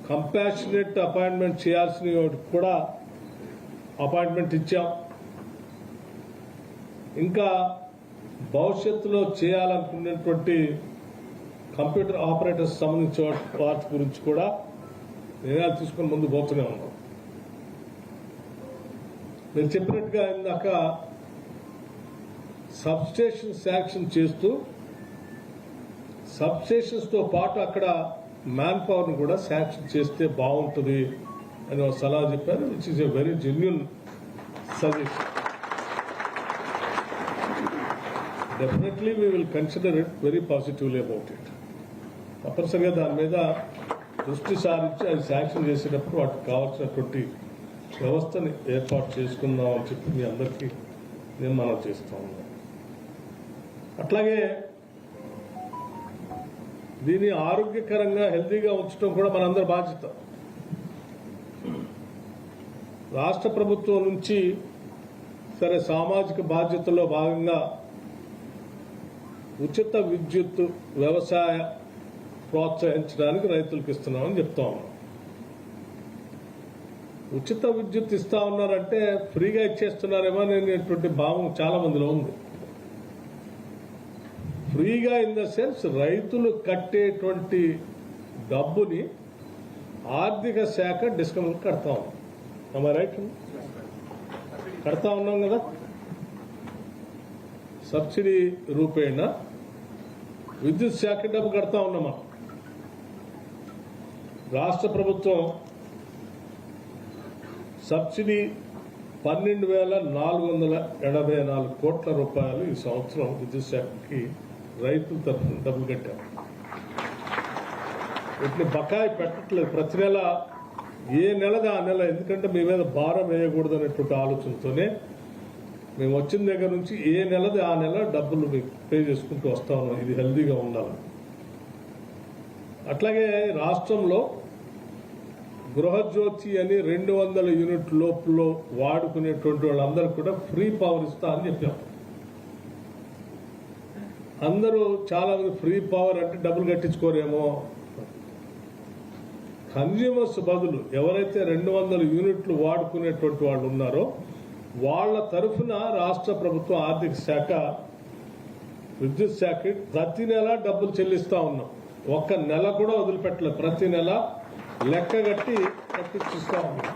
Compassionate appointment చేయాల్సిన కూడా appointment ఇచ్చాం. ఇంకా భవిష్యత్తులో చేయాలనుకున్నటువంటి కంప్యూటర్ ఆపరేటర్స్ సంబంధించిన వాటి గురించి కూడా నిర్ణయాలు తీసుకుని ముందు పోతూనే ఉన్నాం. నేను చెప్పినట్టుగా ఇందాక సబ్స్టేషన్ శాంక్షన్ చేస్తూ సబ్స్టేషన్స్తో పాటు అక్కడ మ్యాన్ పవర్ని కూడా శాంక్షన్ చేస్తే బాగుంటుంది అని ఒక సలహా చెప్పారు, which is a very genuine suggestion. Definitely we will consider it very positively about it. తప్పనిసరిగా దాని మీద దృష్టి సారించి అది శాంక్షన్ చేసేటప్పుడు వాటికి కావాల్సినటువంటి వ్యవస్థని ఏర్పాటు చేసుకుందాం అని చెప్పి మీ అందరికీ నేను మనం చేస్తూ ఉన్నాను. అట్లాగే దీన్ని ఆరోగ్యకరంగా హెల్తీగా ఉంచడం కూడా మనందరి బాధ్యత. రాష్ట్ర ప్రభుత్వం నుంచి సరే సామాజిక బాధ్యతలో భాగంగా ఉచిత విద్యుత్ వ్యవసాయ ప్రోత్సహించడానికి రైతులకు ఇస్తున్నామని చెప్తా ఉన్నాం. ఉచిత విద్యుత్ ఇస్తా ఉన్నారంటే ఫ్రీగా ఇచ్చేస్తున్నారేమో అనేటువంటి భావం చాలా మందిలో ఉంది. ఫ్రీగా ఇన్ ద సెన్స్ రైతులు కట్టేటువంటి డబ్బుని ఆర్థిక శాఖ డిస్కౌంట్ కడతా ఉన్నాం. రైట్ కడతా ఉన్నాం కదా. సబ్సిడీ రూపేణ విద్యుత్ శాఖ డబ్బు కడతా ఉన్నామా. రాష్ట్ర ప్రభుత్వం సబ్సిడీ 12,484 కోట్ల రూపాయలు ఈ సంవత్సరం విద్యుత్ శాఖకి రైతుల తరఫున డబ్బులు కట్టారు. వీటిని బకాయి పెట్టట్లేదు. ప్రతి నెల ఏ నెలది ఆ నెల, ఎందుకంటే మీ మీద భారం వేయకూడదు అనేటువంటి ఆలోచనతోనే మేము వచ్చిన దగ్గర నుంచి ఏ నెలది ఆ నెల డబ్బులు మీకు పే చేసుకుంటూ వస్తా ఉన్నాం. ఇది హెల్దీగా ఉండాలి. అట్లాగే రాష్ట్రంలో గృహజ్యోతి అని 200 యూనిట్ లోపల వాడుకునేటువంటి వాళ్ళందరూ కూడా ఫ్రీ పవర్ ఇస్తా అని చెప్పాం. అందరూ చాలా మంది ఫ్రీ పవర్ అంటే డబ్బులు కట్టించుకోరేమో. కన్జ్యూమర్స్ బదులు ఎవరైతే 200 యూనిట్లు వాడుకునేటువంటి వాళ్ళు ఉన్నారో వాళ్ళ తరఫున రాష్ట్ర ప్రభుత్వం ఆర్థిక శాఖ విద్యుత్ శాఖ ప్రతి నెల డబ్బులు చెల్లిస్తా ఉన్నాం. ఒక్క నెల కూడా వదిలిపెట్టలేదు. ప్రతి నెల లెక్క కట్టిస్తా ఉన్నాం.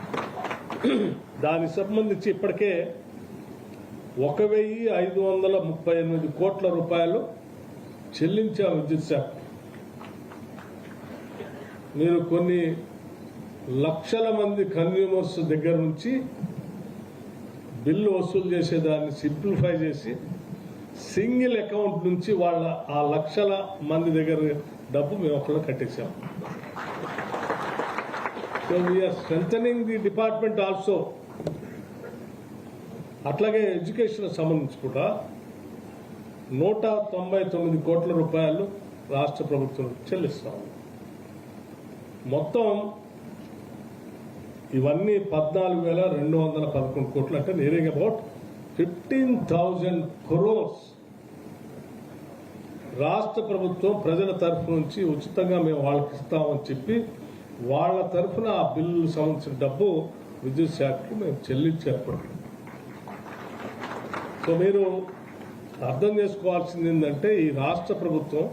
దానికి సంబంధించి ఇప్పటికే 1,538 కోట్ల రూపాయలు చెల్లించాం విద్యుత్ శాఖ. మీరు కొన్ని లక్షల మంది కన్జ్యూమర్స్ దగ్గర నుంచి బిల్లు వసూలు చేసేదాన్ని సింప్లిఫై చేసి సింగిల్ అకౌంట్ నుంచి వాళ్ళ ఆ లక్షల మంది దగ్గర డబ్బు మేము ఒకళ్ళు కట్టేశాం. So we are strengthening the department also. అట్లాగే ఎడ్యుకేషన్ సంబంధించి కూడా 199 కోట్ల రూపాయలు రాష్ట్ర ప్రభుత్వం చెల్లిస్తాం. మొత్తం ఇవన్నీ 14,211 కోట్లు, అంటే నియరింగ్ అబౌట్ 15,000 crores రాష్ట్ర ప్రభుత్వం ప్రజల తరఫు నుంచి ఉచితంగా మేము వాళ్ళకి ఇస్తామని చెప్పి వాళ్ళ తరఫున ఆ బిల్లు సంబంధించిన డబ్బు విద్యుత్ శాఖకి మేము చెల్లించారు. సో మీరు అర్థం చేసుకోవాల్సింది ఏంటంటే ఈ రాష్ట్ర ప్రభుత్వం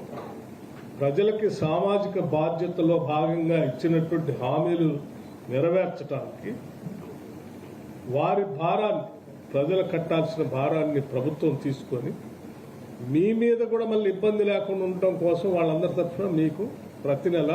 ప్రజలకి సామాజిక బాధ్యతలో భాగంగా ఇచ్చినటువంటి హామీలు నెరవేర్చడానికి వారి భారాన్ని, ప్రజలు కట్టాల్సిన భారాన్ని ప్రభుత్వం తీసుకొని మీ మీద కూడా మళ్ళీ ఇబ్బంది లేకుండా ఉండటం కోసం వాళ్ళందరి తరఫున మీకు ప్రతి నెల